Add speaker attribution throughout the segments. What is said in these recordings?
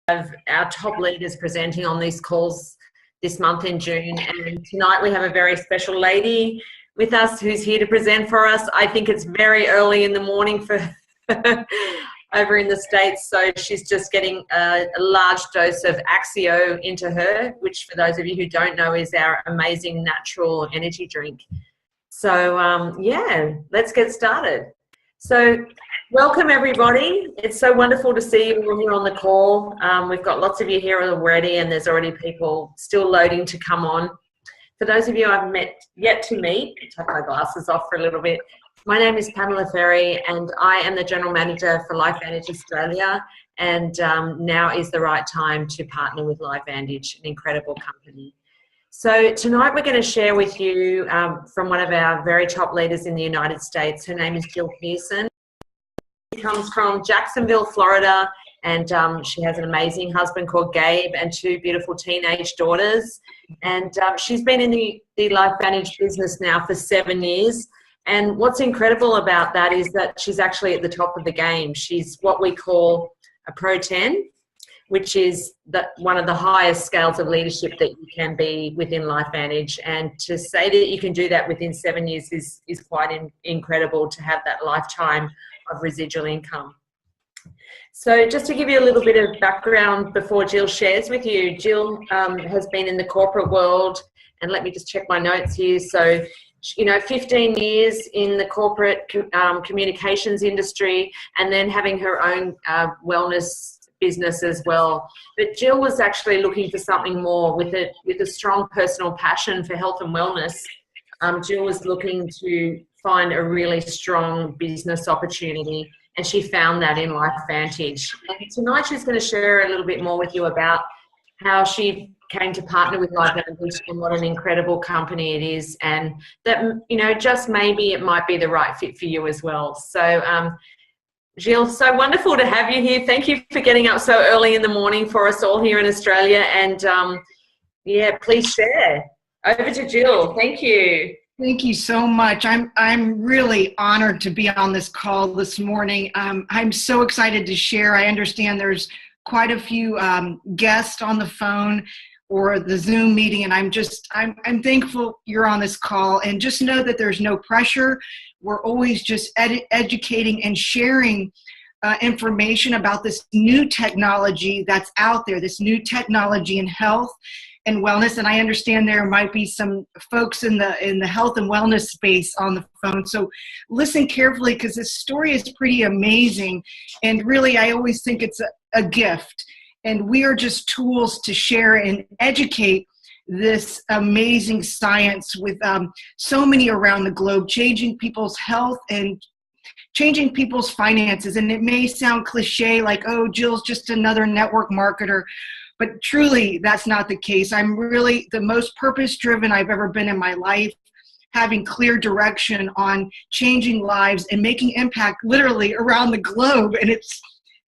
Speaker 1: have our top leaders presenting on these calls this month in June. And tonight we have a very special lady with us who's here to present for us. I think it's very early in the morning for over in the States, so she's just getting a large dose of Axio into her, which for those of you who don't know is our amazing natural energy drink. So yeah, let's get started. So welcome everybody. It's so wonderful to see you all here on the call. We've got lots of you here already, and there's already people still loading to come on. For those of you I've yet to meet, take my glasses off for a little bit. My name is Pamela Ferry, and I am the General Manager for Life Vantage Australia, and now is the right time to partner with Life Vantage, an incredible company. So tonight we're going to share with you from one of our very top leaders in the United States. Her name is Jill Pearson. She comes from Jacksonville, Florida, and she has an amazing husband called Gabe and two beautiful teenage daughters. And she's been in the Life Vantage business now for 7 years. And what's incredible about that is that she's actually at the top of the game. She's what we call a Pro 10, which is one of the highest scales of leadership that you can be within Life Vantage. And to say that you can do that within 7 years is quite incredible, to have that lifetime of residual income. So just to give you a little bit of background before Jill shares with you, Jill has been in the corporate world, and let me just check my notes here. So, 15 years in the corporate communications industry, and then having her own wellness business as well. But Jill was actually looking for something more with a strong personal passion for health and wellness. Jill was looking to find a really strong business opportunity, and she found that in Life Vantage. And tonight she's going to share a little bit more with you about how she came to partner with Life Vantage and what an incredible company it is, and that, just maybe it might be the right fit for you as well. So, Jill, so wonderful to have you here. Thank you for getting up so early in the morning for us all here in Australia. And yeah, please share. Over to Jill. Thank you.
Speaker 2: Thank you so much. I'm really honored to be on this call this morning. I'm so excited to share. I understand there's quite a few guests on the phone or the Zoom meeting, and I'm thankful you're on this call. And just know that there's no pressure. We're always just educating and sharing information about this new technology that's out there, this new technology in health and wellness. And I understand there might be some folks in the health and wellness space on the phone. So listen carefully, because this story is pretty amazing. And really, I always think it's a gift. And we are just tools to share and educate this amazing science with so many around the globe, changing people's health and changing people's finances. And it may sound cliche, like, oh, Jill's just another network marketer. But truly, that's not the case. I'm really the most purpose-driven I've ever been in my life, having clear direction on changing lives and making impact literally around the globe. And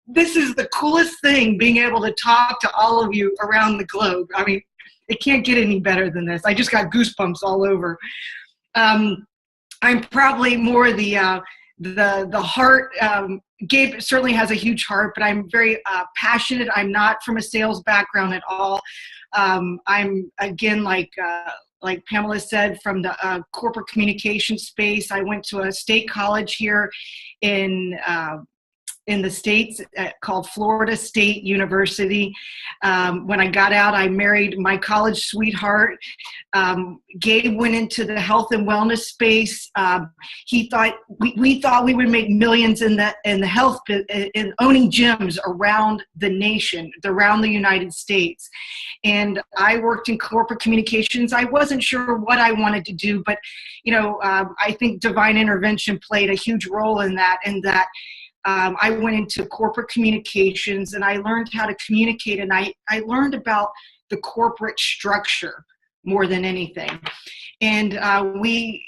Speaker 2: this is the coolest thing, being able to talk to all of you around the globe. I mean, it can't get any better than this. I just got goosebumps all over. I'm probably more the heart. Gabe certainly has a huge heart, but I'm very passionate. I'm not from a sales background at all. I'm, again, like Pamela said, from the corporate communication space. I went to a state college here in the States called Florida State University. When I got out, I married my college sweetheart. Gabe went into the health and wellness space. We thought we would make millions in the health, in owning gyms around the nation, around the United States. And I worked in corporate communications. I wasn't sure what I wanted to do, but I think divine intervention played a huge role in that. I went into corporate communications, and I learned how to communicate, and I learned about the corporate structure more than anything. And we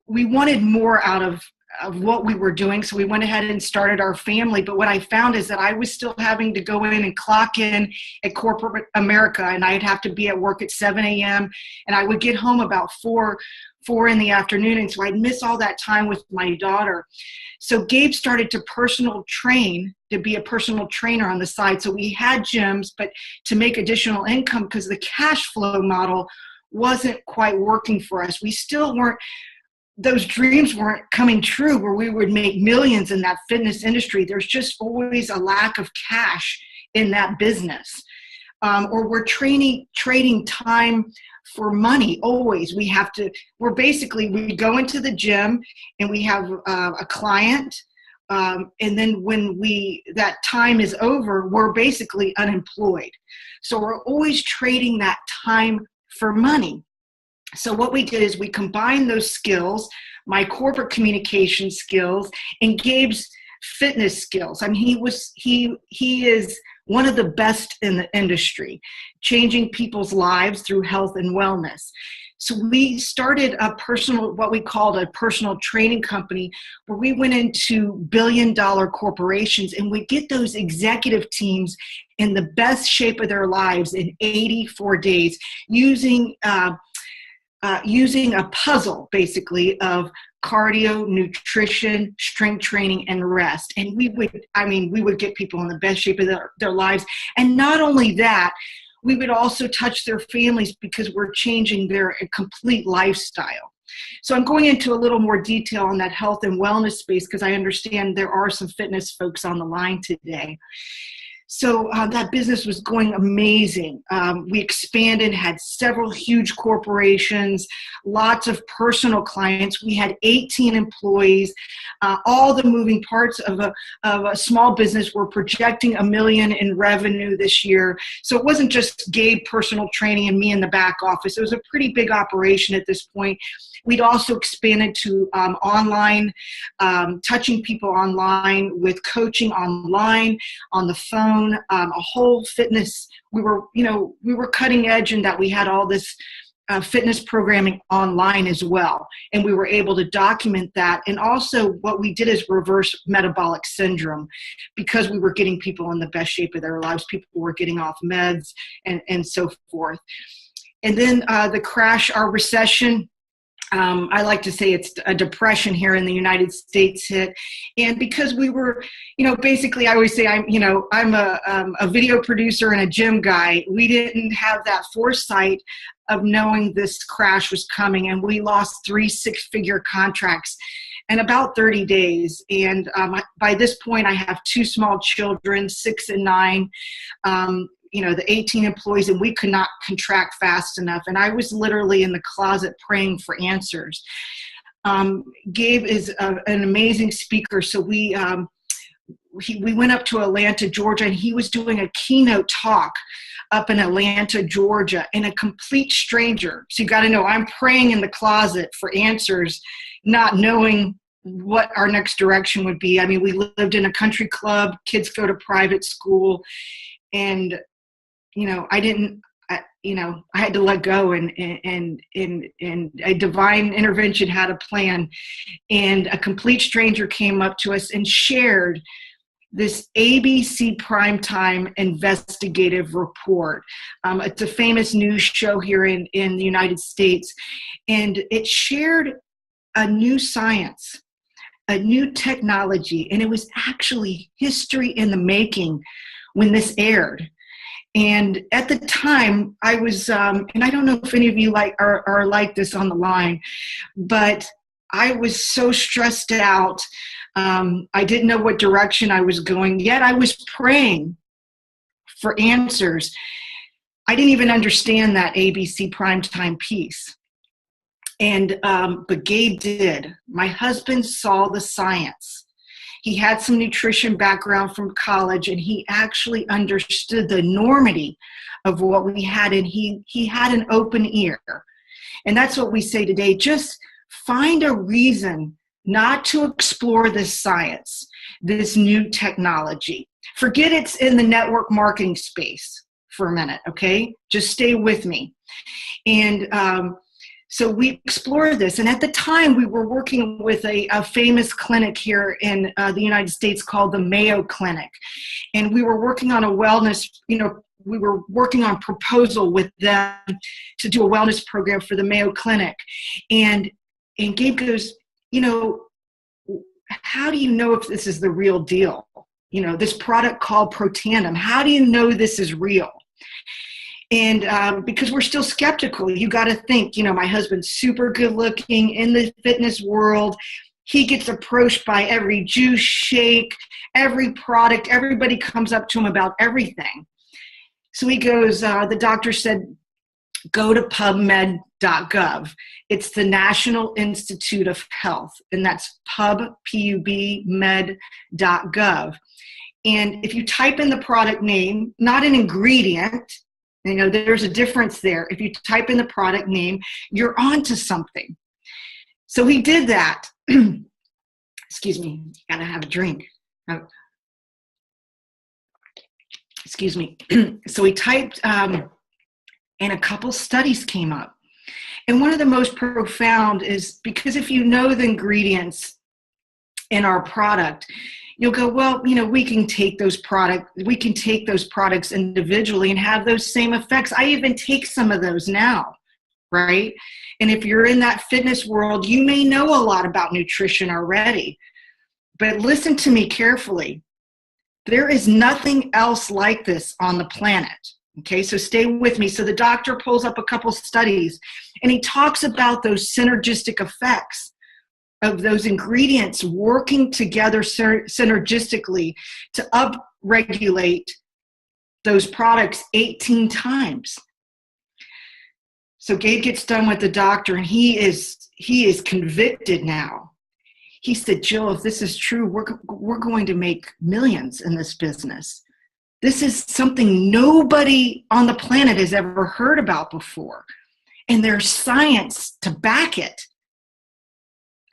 Speaker 2: wanted more out of what we were doing, so we went ahead and started our family. But what I found is that I was still having to go in and clock in at corporate America, and I'd have to be at work at 7 a.m., and I would get home about 4 in the afternoon, and so I'd miss all that time with my daughter. So Gabe started to personal train to be a personal trainer on the side. So we had gyms, but to make additional income, because the cash flow model wasn't quite working for us. We still weren't, those dreams weren't coming true where we would make millions in that fitness industry. There's just always a lack of cash in that business. Or we're trading time for money. Always we go into the gym and we have a client, and then when that time is over, we're basically unemployed. So we're always trading that time for money. So what we did is we combined those skills, my corporate communication skills, and Gabe's fitness skills. I mean, he is one of the best in the industry, changing people's lives through health and wellness. So we started what we called a personal training company, where we went into billion-dollar corporations and we get those executive teams in the best shape of their lives in 84 days using a puzzle, basically, of cardio, nutrition, strength training, and rest. And we would get people in the best shape of their lives. And not only that, we would also touch their families because we're changing their complete lifestyle. So I'm going into a little more detail on that health and wellness space because I understand there are some fitness folks on the line today. So that business was going amazing. We expanded, had several huge corporations, lots of personal clients. We had 18 employees. All the moving parts of a small business were projecting $1 million in revenue this year. So it wasn't just Gabe personal training and me in the back office. It was a pretty big operation at this point. We'd also expanded to online, touching people online with coaching online, on the phone, a whole fitness. We were cutting edge in that we had all this fitness programming online as well. And we were able to document that. And also what we did is reverse metabolic syndrome, because we were getting people in the best shape of their lives. People were getting off meds and so forth. And then the crash, our recession, I like to say it's a depression here in the United States hit. And because we were, basically I always say I'm a video producer and a gym guy. We didn't have that foresight of knowing this crash was coming. And we lost 3 six-figure contracts in about 30 days. And by this point, I have 2 small children, 6 and 9. The 18 employees, and we could not contract fast enough. And I was literally in the closet praying for answers. Gabe is an amazing speaker. So we went up to Atlanta, Georgia, and he was doing a keynote talk up in Atlanta, Georgia, and a complete stranger. So you got to know, I'm praying in the closet for answers, not knowing what our next direction would be. I mean, we lived in a country club, kids go to private school, and I had to let go, and a divine intervention had a plan. And a complete stranger came up to us and shared this ABC primetime investigative report. It's a famous news show here in the United States. And it shared a new science, a new technology, and it was actually history in the making when this aired. And at the time, I was, and I don't know if any of you are like this on the line, but I was so stressed out. I didn't know what direction I was going, yet I was praying for answers. I didn't even understand that ABC primetime piece. And but Gabe did. My husband saw the science. He had some nutrition background from college, and he actually understood the enormity of what we had, and he had an open ear. And that's what we say today. Just find a reason not to explore this science, this new technology. Forget it's in the network marketing space for a minute, okay? Just stay with me. And so we explored this. And at the time, we were working with a famous clinic here in the United States called the Mayo Clinic. And we were working on a wellness, we were working on proposal with them to do a wellness program for the Mayo Clinic. And Gabe goes, how do you know if this is the real deal? this product called Protandim. How do you know this is real? And because we're still skeptical, you got to think, my husband's super good looking in the fitness world. He gets approached by every juice, shake, every product. Everybody comes up to him about everything. So he goes, the doctor said, go to pubmed.gov. It's the National Institute of Health, and that's pub.med.gov. And if you type in the product name, not an ingredient, there's a difference there. If you type in the product name, you're onto something. So he did that. Excuse me, gotta have a drink. Excuse me. So he typed, and a couple studies came up. And one of the most profound is, because if you know the ingredients in our product, you'll go, well, we can take those products individually and have those same effects. I even take some of those now, right? And if you're in that fitness world, you may know a lot about nutrition already. But listen to me carefully. There is nothing else like this on the planet. Okay, so stay with me. So the doctor pulls up a couple studies, and he talks about those synergistic effects of those ingredients working together synergistically to upregulate those products 18 times. So Gabe gets done with the doctor, and he is convicted now. He said, Jill, if this is true, we're going to make millions in this business. This is something nobody on the planet has ever heard about before. And there's science to back it.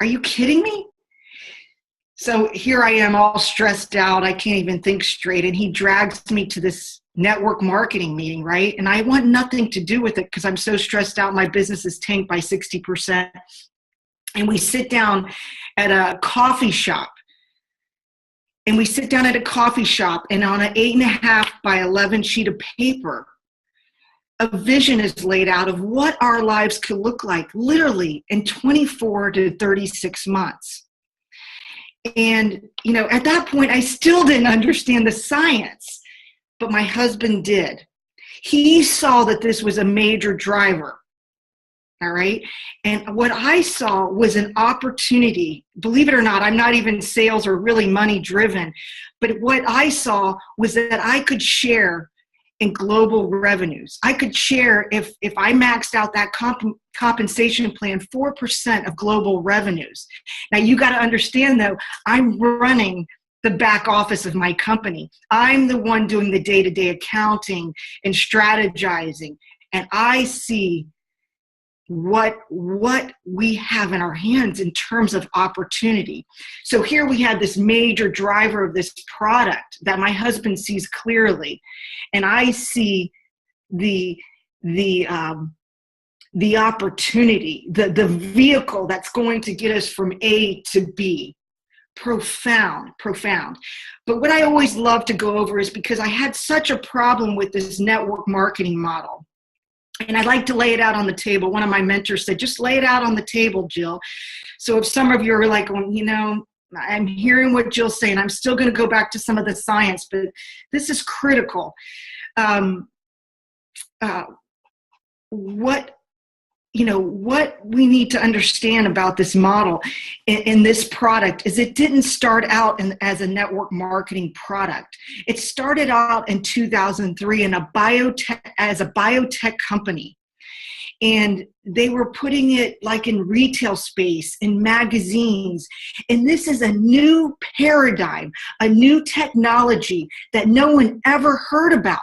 Speaker 2: Are you kidding me? So here I am all stressed out. I can't even think straight. And he drags me to this network marketing meeting, right? And I want nothing to do with it because I'm so stressed out. My business is tanked by 60%. And we sit down at a coffee shop. And on an 8.5 by 11 sheet of paper, a vision is laid out of what our lives could look like literally in 24 to 36 months. And, at that point, I still didn't understand the science, but my husband did. He saw that this was a major driver. All right. And what I saw was an opportunity. Believe it or not, I'm not even sales or really money driven. But what I saw was that I could share in global revenues. I could share if I maxed out that compensation plan, 4% of global revenues. Now you got to understand though, I'm running the back office of my company. I'm the one doing the day-to-day accounting and strategizing. And I see what we have in our hands in terms of opportunity. So here we have this major driver of this product that my husband sees clearly, and I see the opportunity, the vehicle that's going to get us from A to B. Profound. But what I always love to go over is because I had such a problem with this network marketing model. And I'd like to lay it out on the table. One of my mentors said, just lay it out on the table, Jill. So if some of you are like, well, I'm hearing what Jill's saying, I'm still going to go back to some of the science, but this is critical. What we need to understand about this model in this product is it didn't start out as a network marketing product. It started out in 2003 as a biotech company. And they were putting it like in retail space, in magazines. And this is a new paradigm, a new technology that no one ever heard about.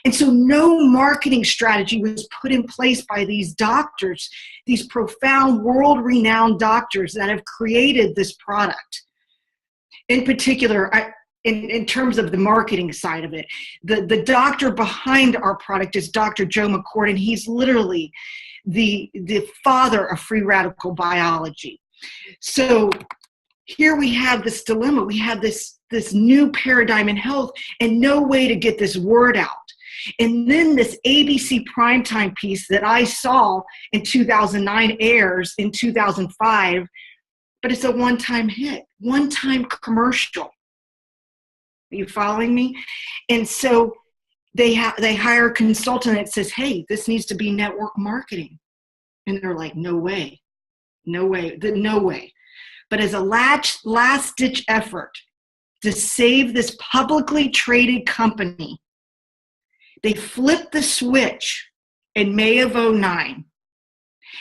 Speaker 2: And so no marketing strategy was put in place by these doctors, these profound world-renowned doctors that have created this product. In particular, in terms of the marketing side of it, the doctor behind our product is Dr. Joe McCord, and he's literally the father of free radical biology. So here we have this dilemma. We have this new paradigm in health and no way to get this word out. And then this ABC primetime piece that I saw in 2009 airs in 2005, but it's a one-time hit, one-time commercial. Are you following me? And so they hire a consultant that says, hey, this needs to be network marketing. And they're like, no way. No way. No way. But as a last-ditch effort to save this publicly traded company, they flipped the switch in May of 2009.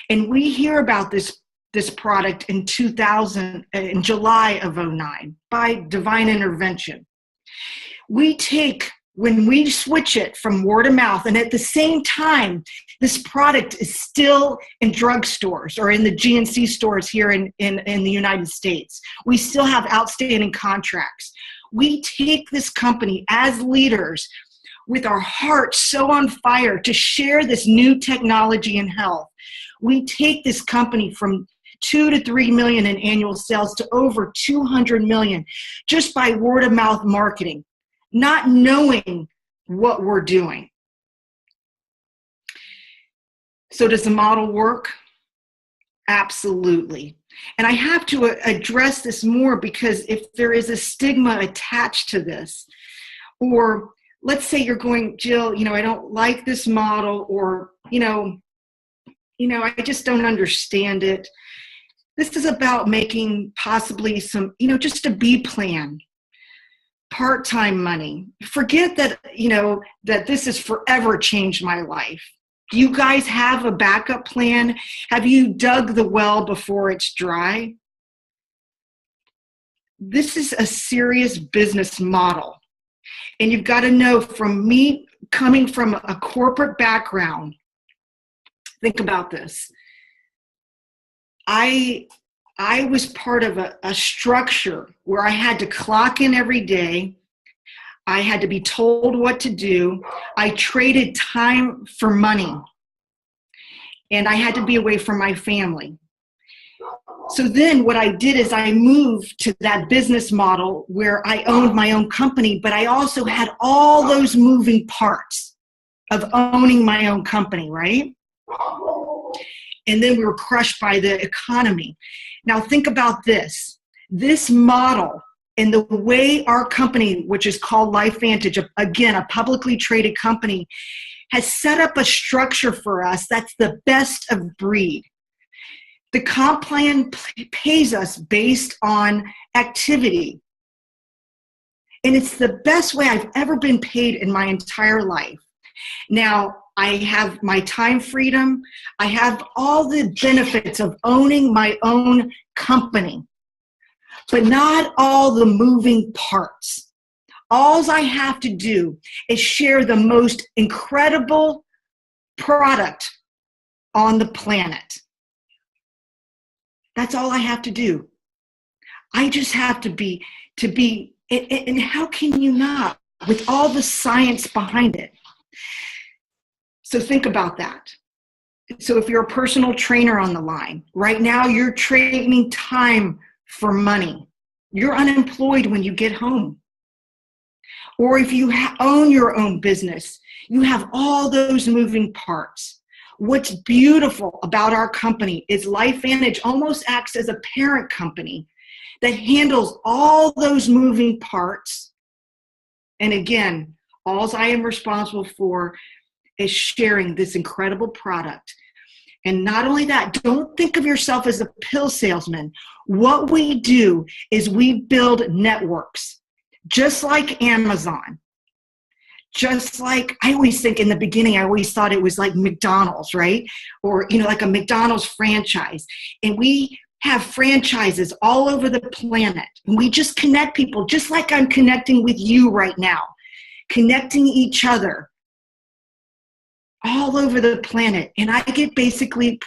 Speaker 2: And we hear about this product in July of 2009 by divine intervention. When we switch it from word of mouth, and at the same time, this product is still in drugstores or in the GNC stores here in the United States. We still have outstanding contracts. We take this company as leaders with our hearts so on fire to share this new technology in health. We take this company from 2 to 3 million in annual sales to over 200 million just by word of mouth marketing, not knowing what we're doing. So does the model work? Absolutely. And I have to address this more because if there is a stigma attached to this, or let's say you're going, Jill, I don't like this model, or, I just don't understand it. This is about making possibly some, just a B plan. Part-time money. Forget that, that this has forever changed my life. Do you guys have a backup plan? Have you dug the well before it's dry? This is a serious business model. And you've got to know, from me coming from a corporate background, think about this. I was part of a structure where I had to clock in every day. I had to be told what to do. I traded time for money. And I had to be away from my family. So then what I did is I moved to that business model where I owned my own company, but I also had all those moving parts of owning my own company, right? And then we were crushed by the economy. Now think about this. This model and the way our company, which is called Life Vantage, again, a publicly traded company, has set up a structure for us that's the best of breed. The comp plan pays us based on activity. And it's the best way I've ever been paid in my entire life. Now, I have my time freedom. I have all the benefits of owning my own company, but not all the moving parts. All I have to do is share the most incredible product on the planet. That's all I have to do. I just have to be, and how can you not, with all the science behind it? So think about that. So if you're a personal trainer on the line, right now you're trading time for money. You're unemployed when you get home. Or if you own your own business, you have all those moving parts. What's beautiful about our company is LifeVantage almost acts as a parent company that handles all those moving parts. And again, all I am responsible for is sharing this incredible product. And not only that, don't think of yourself as a pill salesman. What we do is we build networks, just like Amazon. Just like, I always think in the beginning, I always thought it was like McDonald's, right? Or, like a McDonald's franchise. And we have franchises all over the planet. And we just connect people, just like I'm connecting with you right now, connecting each other all over the planet. And I get basically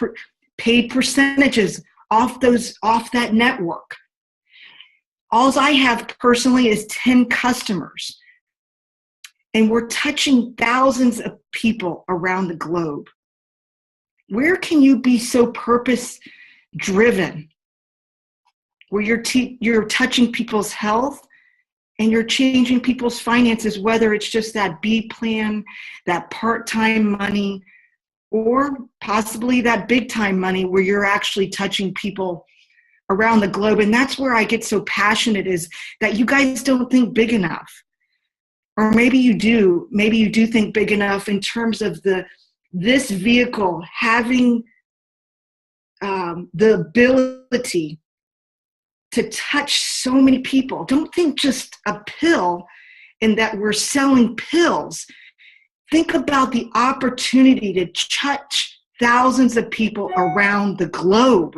Speaker 2: paid percentages off that network. All I have personally is 10 customers. And we're touching thousands of people around the globe. Where can you be so purpose-driven? Where you're touching people's health and you're changing people's finances, whether it's just that B plan, that part-time money, or possibly that big-time money where you're actually touching people around the globe. And that's where I get so passionate, is that you guys don't think big enough. Or maybe you do think big enough in terms of this vehicle having the ability to touch so many people. Don't think just a pill and that we're selling pills. Think about the opportunity to touch thousands of people around the globe.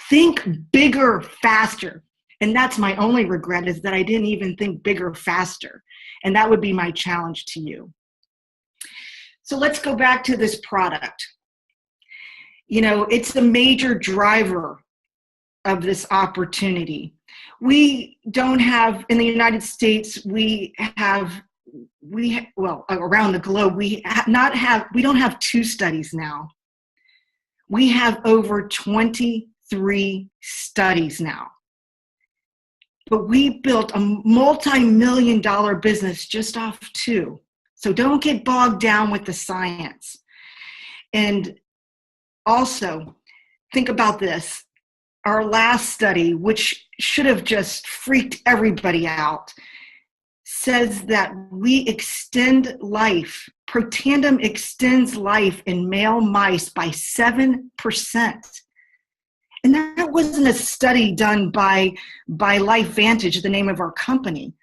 Speaker 2: Think bigger, faster. And that's my only regret, is that I didn't even think bigger, faster. And that would be my challenge to you. So let's go back to this product. You know, it's the major driver of this opportunity. We don't have, in the United States, well, around the globe, we don't have 2 studies now. We have over 23 studies now. But we built a multi-million-dollar business just off 2. So don't get bogged down with the science. And also, think about this. Our last study, which should have just freaked everybody out, says that we extend life. Protandim extends life in male mice by 7%. And that wasn't a study done by Life Vantage, the name of our company.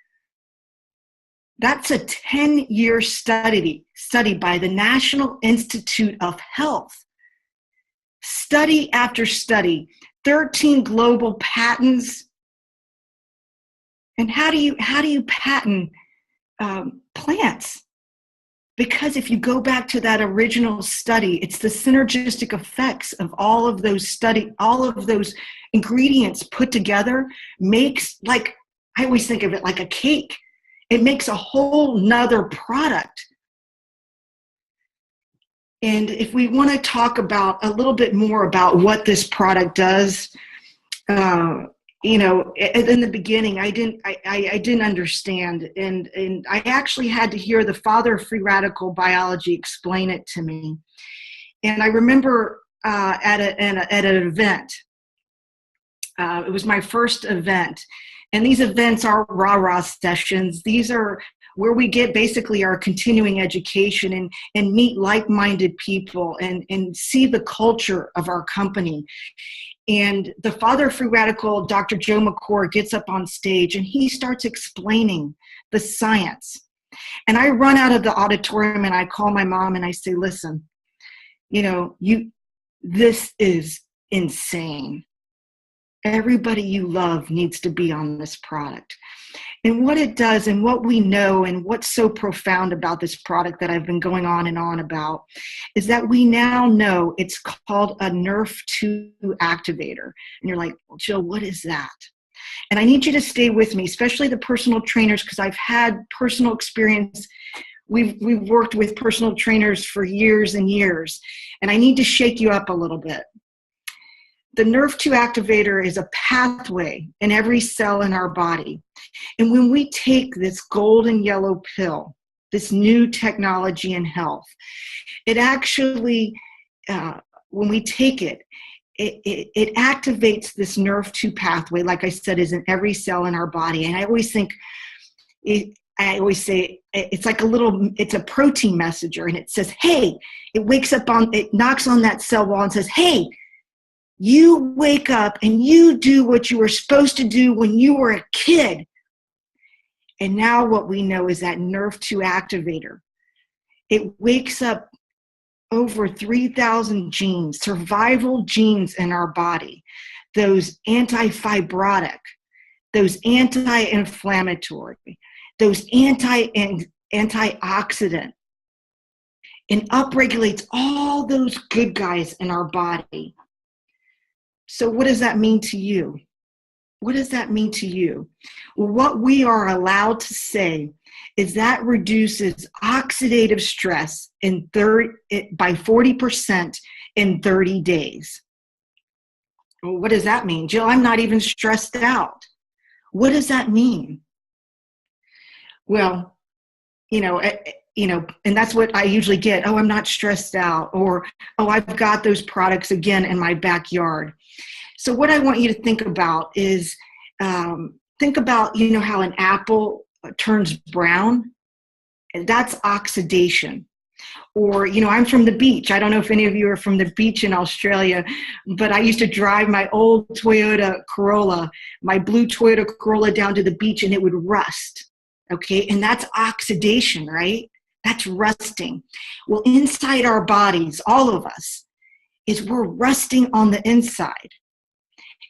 Speaker 2: That's a 10-year study by the National Institute of Health. Study after study, 13 global patents. And how do you patent plants? Because if you go back to that original study, it's the synergistic effects of all of those ingredients put together makes, like, I always think of it like a cake. It makes a whole nother product. And if we want to talk about a little bit more about what this product does, you know, in the beginning, I didn't understand, and I actually had to hear the father of free radical biology explain it to me. And I remember at an event, it was my first event, and these events are rah-rah sessions. These are where we get basically our continuing education and meet like-minded people and see the culture of our company. And the father of free radical, Dr. Joe McCord, gets up on stage and he starts explaining the science. And I run out of the auditorium and I call my mom and I say, listen, you know, this is insane. Everybody you love needs to be on this product. And what it does and what we know and what's so profound about this product that I've been going on and on about is that we now know it's called a NRF2 activator. And you're like, well, Jill, what is that? And I need you to stay with me, especially the personal trainers, because I've had personal experience. We've worked with personal trainers for years and years, and I need to shake you up a little bit. The NRF2 activator is a pathway in every cell in our body. And when we take this golden yellow pill, this new technology in health, it actually, when we take it, it activates this NRF2 pathway, like I said, is in every cell in our body. And I always think, I always say it's like it's a protein messenger, and it says, hey, it knocks on that cell wall and says, hey, you wake up and you do what you were supposed to do when you were a kid. And now what we know is that NRF2 activator, it wakes up over 3,000 genes, survival genes in our body, those anti-fibrotic, those anti-inflammatory, those antioxidant, and upregulates all those good guys in our body. So what does that mean to you? What does that mean to you? Well, what we are allowed to say is that reduces oxidative stress by 40% in 30 days. Well, what does that mean? Jill, I'm not even stressed out. What does that mean? Well, and that's what I usually get. Oh, I'm not stressed out, or, oh, I've got those products again in my backyard. So what I want you to think about is, think about, how an apple turns brown, and that's oxidation. Or, I'm from the beach. I don't know if any of you are from the beach in Australia, but I used to drive my old Toyota Corolla, my blue Toyota Corolla, down to the beach, and it would rust. Okay, and that's oxidation, right? That's rusting. Well, inside our bodies, all of us, is we're rusting on the inside.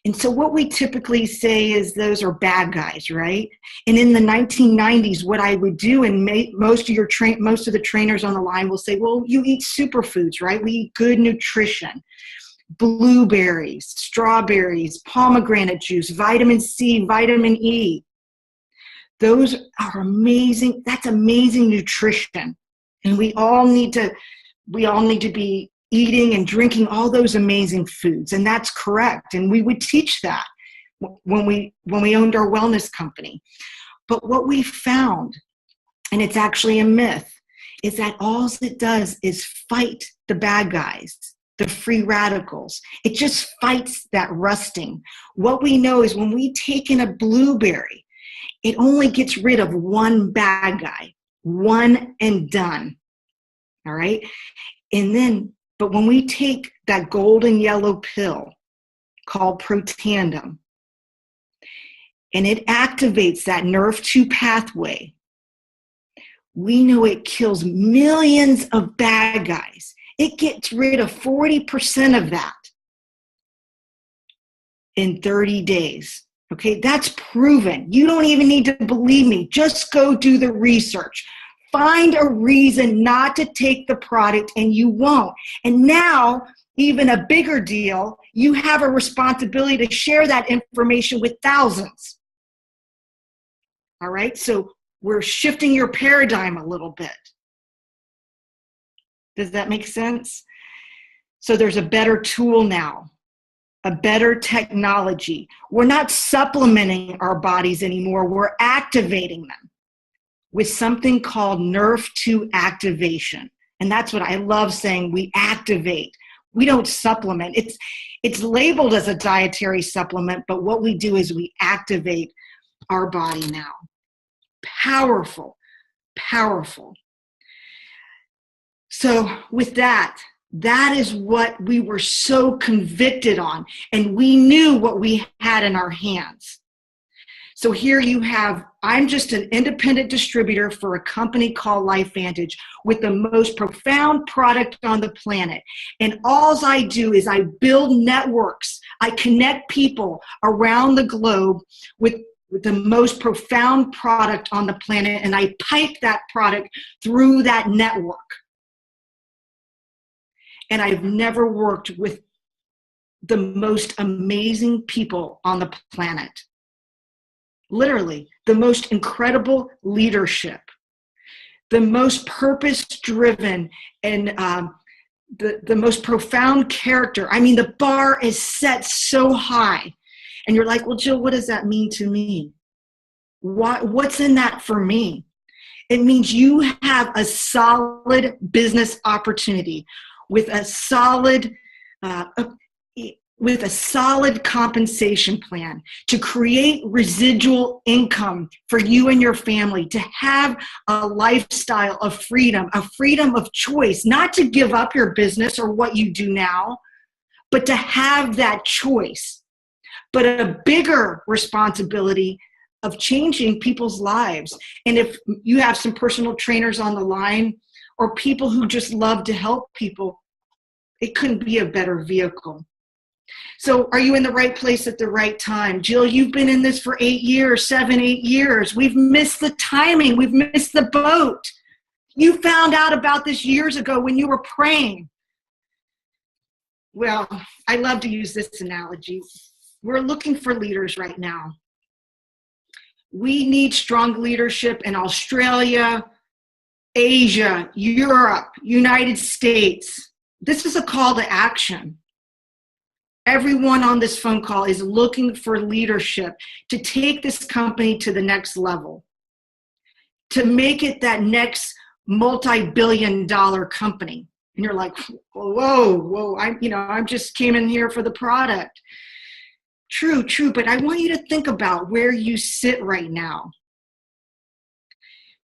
Speaker 2: And so what we typically say is those are bad guys, right? And in the 1990s, what I would do, and most of the trainers on the line will say, well, you eat superfoods, right? We eat good nutrition, blueberries, strawberries, pomegranate juice, vitamin C, vitamin E. Those are amazing. That's amazing nutrition. And we all need to be eating and drinking all those amazing foods. And that's correct. And we would teach that when we owned our wellness company. But what we found, and it's actually a myth, is that all it does is fight the bad guys, the free radicals. It just fights that rusting. What we know is when we take in a blueberry, it only gets rid of one bad guy, one and done. All right? But when we take that golden yellow pill called Protandim, and it activates that NRF2 pathway, we know it kills millions of bad guys. It gets rid of 40% of that in 30 days. Okay, that's proven. You don't even need to believe me. Just go do the research. Find a reason not to take the product and you won't. And now, even a bigger deal, you have a responsibility to share that information with thousands. All right, so we're shifting your paradigm a little bit. Does that make sense? So there's a better tool now, a better technology. We're not supplementing our bodies anymore. We're activating them with something called NRF2 activation. And that's what I love saying, we activate. We don't supplement. It's labeled as a dietary supplement, but what we do is we activate our body now. Powerful, powerful. So with that is what we were so convicted on, and we knew what we had in our hands. So here you have, I'm just an independent distributor for a company called Life Vantage with the most profound product on the planet. And all I do is I build networks. I connect people around the globe with the most profound product on the planet, and I pipe that product through that network. And I've never worked with the most amazing people on the planet. Literally, the most incredible leadership, the most purpose-driven, and the most profound character. I mean, the bar is set so high. And you're like, well, Jill, what does that mean to me? What's in that for me? It means you have a solid business opportunity with a solid compensation plan to create residual income for you and your family, to have a lifestyle of freedom, a freedom of choice, not to give up your business or what you do now, but to have that choice. But a bigger responsibility of changing people's lives. And if you have some personal trainers on the line or people who just love to help people, it couldn't be a better vehicle. So are you in the right place at the right time? Jill, you've been in this for 8 years, 8 years. We've missed the timing. We've missed the boat. You found out about this years ago when you were praying. Well, I love to use this analogy. We're looking for leaders right now. We need strong leadership in Australia, Asia, Europe, United States. This is a call to action. Everyone on this phone call is looking for leadership to take this company to the next level, to make it that next multi-billion-dollar company. And you're like, whoa, I just came in here for the product. True, but I want you to think about where you sit right now.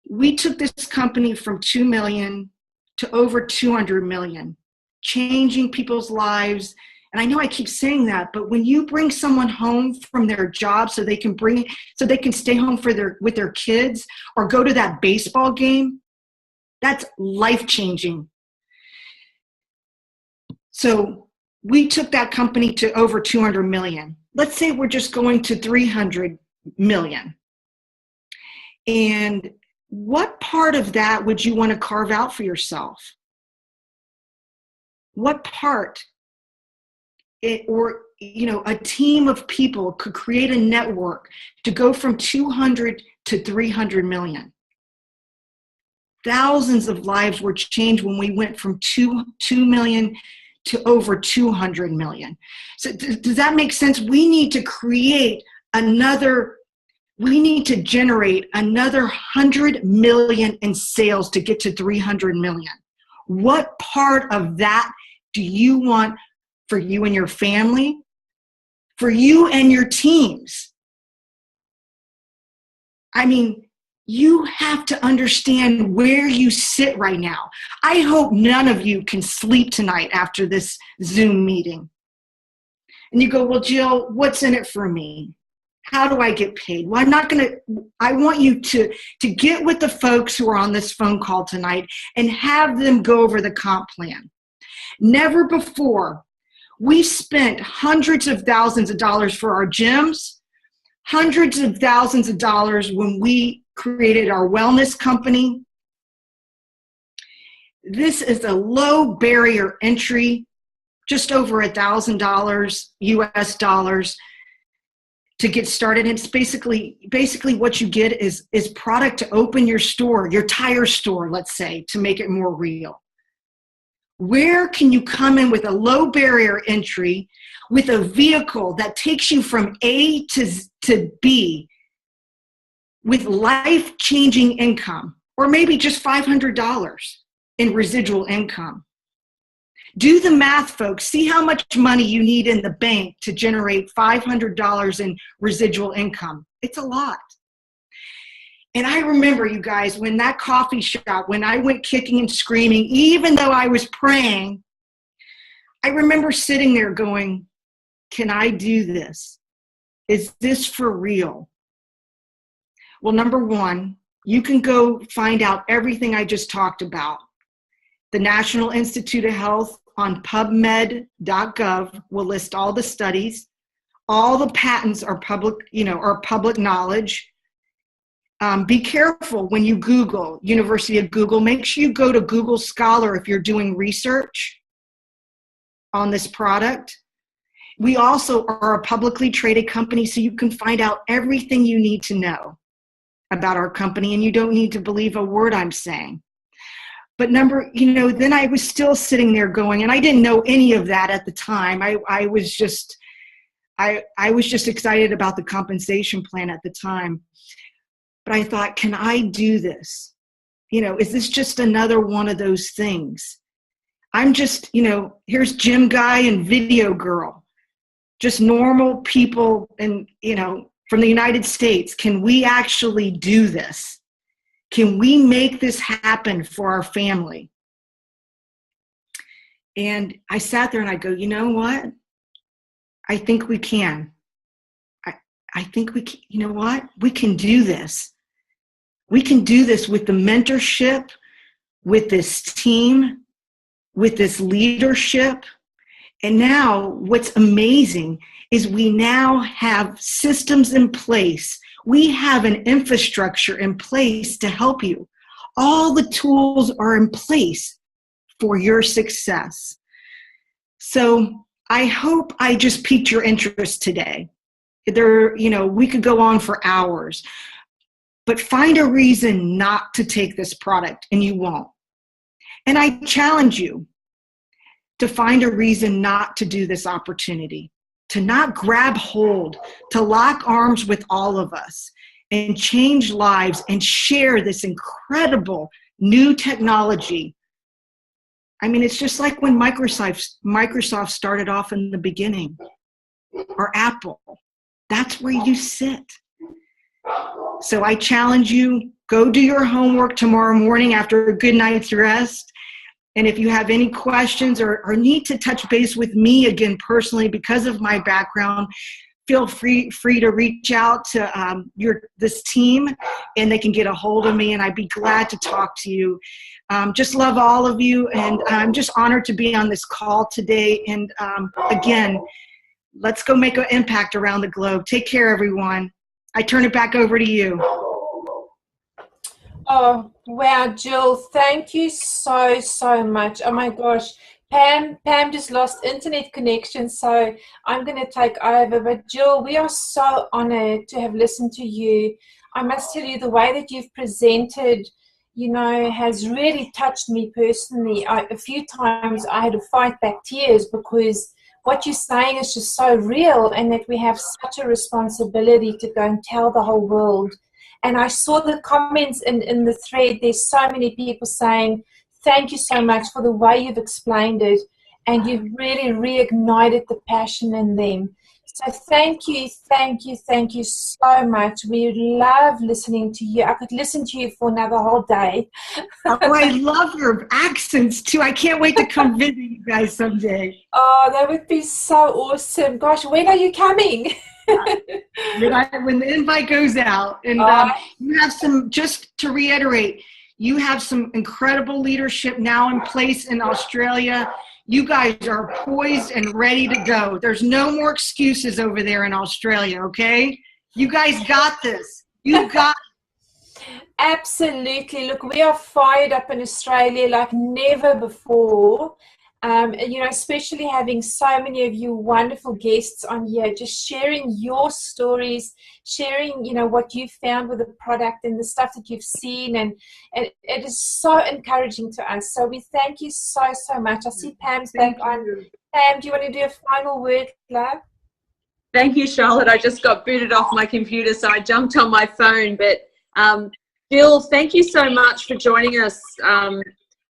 Speaker 2: We took this company from 2 million to over 200 million, changing people's lives. And I know I keep saying that, but when you bring someone home from their job so they can stay home with their kids or go to that baseball game, that's life-changing. So we took that company to over 200 million. Let's say we're just going to 300 million. And what part of that would you want to carve out for yourself? What part? Or a team of people could create a network to go from 200 to 300 million. Thousands of lives were changed when we went from 2 million to over 200 million. So does that make sense? We need to generate another 100 million in sales to get to 300 million. What part of that do you want for you and your family, for you and your teams? I mean, you have to understand where you sit right now. I hope none of you can sleep tonight after this Zoom meeting. And you go, well, Jill, what's in it for me? How do I get paid? Well, I want you to get with the folks who are on this phone call tonight and have them go over the comp plan. Never before. We spent hundreds of thousands of dollars for our gyms, hundreds of thousands of dollars when we created our wellness company. This is a low barrier entry, just over $1,000 US dollars to get started. It's basically what you get is product to open your store, your tire store, let's say, to make it more real. Where can you come in with a low barrier entry with a vehicle that takes you from A to B with life-changing income, or maybe just $500 in residual income? Do the math, folks. See how much money you need in the bank to generate $500 in residual income. It's a lot. And I remember, you guys, when that coffee shop, when I went kicking and screaming, even though I was praying, I remember sitting there going, can I do this? Is this for real? Well, number one, you can go find out everything I just talked about. The National Institute of Health on PubMed.gov will list all the studies. All the patents are public knowledge. Be careful when you Google, University of Google. Make sure you go to Google Scholar if you're doing research on this product. We also are a publicly traded company, so you can find out everything you need to know about our company, and you don't need to believe a word I'm saying. But then I was still sitting there going, and I didn't know any of that at the time. I was just excited about the compensation plan at the time. But I thought, can I do this? Is this just another one of those things? I'm just, here's gym guy and video girl, just normal people and, from the United States. Can we actually do this? Can we make this happen for our family? And I sat there and I go, you know what? I think we can. I think we can, you know what? We can do this. We can do this with the mentorship, with this team, with this leadership. And now what's amazing is we now have systems in place. We have an infrastructure in place to help you. All the tools are in place for your success. So I hope I just piqued your interest today. We could go on for hours. But find a reason not to take this product, and you won't. And I challenge you to find a reason not to do this opportunity, to not grab hold, to lock arms with all of us and change lives and share this incredible new technology. I mean, it's just like when Microsoft started off in the beginning, or Apple. That's where you sit. So I challenge you, Go do your homework tomorrow morning after a good night's rest. And if you have any questions or need to touch base with me again personally because of my background, feel free to reach out to this team, and they can get a hold of me, and I'd be glad to talk to you. Just love all of you, and I'm just honored to be on this call today. And again, let's go make an impact around the globe. Take care, everyone. I turn it back over to you.
Speaker 3: Oh, wow, Jill, thank you so, so much. Oh my gosh. Pam just lost internet connection, so I'm going to take over. But Jill, we are so honored to have listened to you. I must tell you, the way that you've presented, you know, has really touched me personally. A few times I had to fight back tears because what you're saying is just so real, and that we have such a responsibility to go and tell the whole world. And I saw the comments in the thread. There's so many people saying, thank you so much for the way you've explained it, and you've really reignited the passion in them. So thank you so much. We love listening to you. I could listen to you for another whole day.
Speaker 2: Oh, I love your accents too. I can't wait to come visit you guys someday.
Speaker 3: Oh, that would be so awesome. Gosh, when are you coming?
Speaker 2: When the invite goes out. And you have some, just to reiterate, you have some incredible leadership now in place in Australia. You guys are poised and ready to go. There's no more excuses over there in Australia, okay? You guys got this. You got
Speaker 3: Absolutely. Look, we are fired up in Australia like never before. You know, especially having so many of you wonderful guests on here, just sharing your stories, sharing, you know, what you found with the product and the stuff that you've seen. And it is so encouraging to us. So we thank you so, so much. I see Pam's back on. Pam, do you want to do a final word, love?
Speaker 1: Thank you, Charlotte. I just got booted off my computer, so I jumped on my phone. But Jill, thank you so much for joining us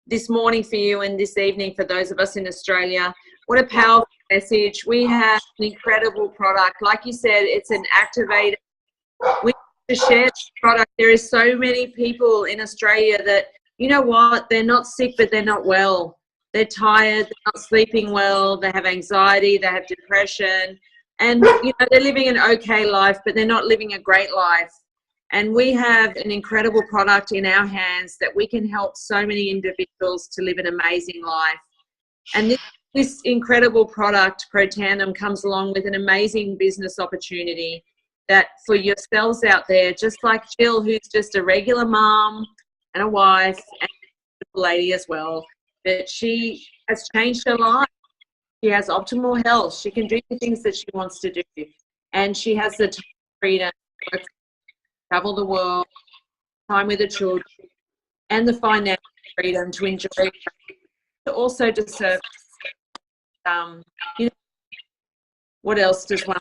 Speaker 1: this morning for you and this evening for those of us in Australia. What a powerful message. We have an incredible product. Like you said, it's an activator. We need to share this product. There is so many people in Australia that, you know what, they're not sick, but they're not well. They're tired, they're not sleeping well, they have anxiety, they have depression, and you know, they're living an okay life, but they're not living a great life. And we have an incredible product in our hands that we can help so many individuals to live an amazing life. And this incredible product, Protandim, comes along with an amazing business opportunity that for yourselves out there, just like Jill, who's just a regular mom and a wife and a beautiful lady as well, that she has changed her life. She has optimal health. She can do the things that she wants to do. And she has the freedom to travel the world, time with the children, and the financial freedom to enjoy, to also to serve. You know, what else does one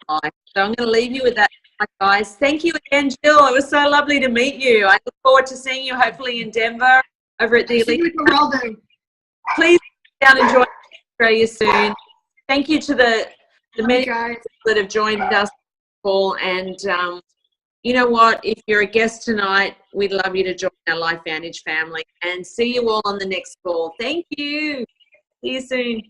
Speaker 1: like? So I'm going to leave you with that, guys. Thank you again, Jill. It was so lovely to meet you. I look forward to seeing you hopefully in Denver over at the Elite. Please come down and join Australia soon. Thank you to the many guys that have joined us, Paul, and you know what? If you're a guest tonight, we'd love you to join our Life Vantage family, and see you all on the next call. Thank you. See you soon.